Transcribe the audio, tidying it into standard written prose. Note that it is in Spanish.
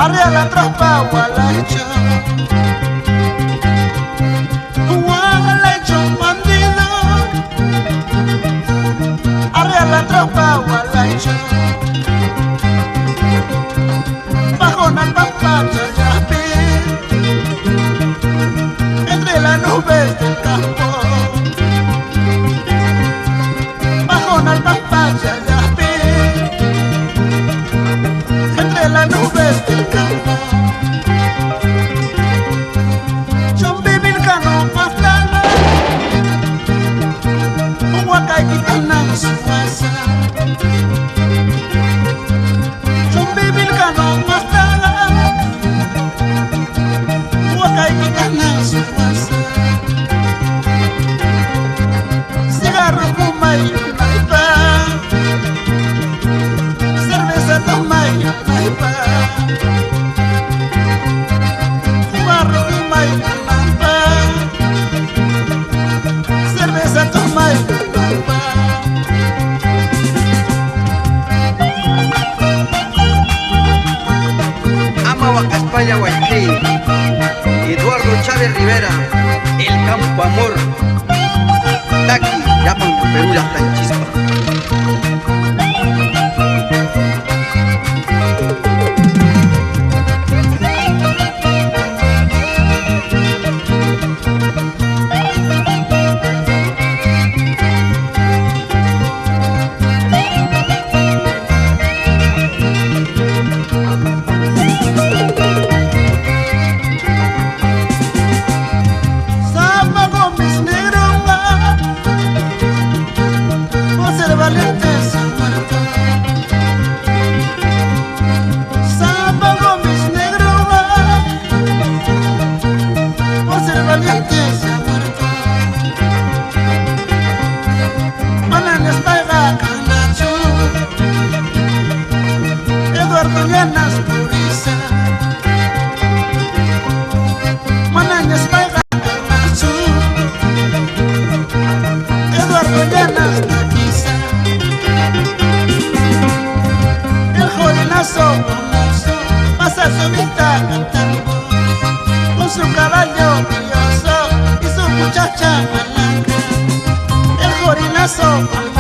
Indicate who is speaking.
Speaker 1: arriba la tropa gualacho, gualacho bandido, arriba la tropa gualacho, bajo una pampa chayapi, entre las nubes del campo, bajo una pampa chayapi, entre las nubes del campo. Chumbi milcano pastana, huacay quitana suasa. Chumbi milcano pastana, huacay quitana suasa. Cigarro fumay naipa, cerveza tomay naipa. Cigarro fumay naipa, cerveza tomay naipa.
Speaker 2: Amahuaca, España, Guayaquil. Eduardo Chávez Rivera, El Campo Amor. Taqui, Yapan, Perú, La Planchispa.
Speaker 1: Zapa con mis negros, por ser valiente se muerto. Zapa con mis negros, por ser valiente se muerto. Mananes paiga canacho, Eduardo Llanas Purisa. Mananes paiga canacho, Eduardo Llanas Taquiza. El jorinazo famoso pasa su vida cantando, con su caballo brilloso y su muchacha blanca. El jorinazo famoso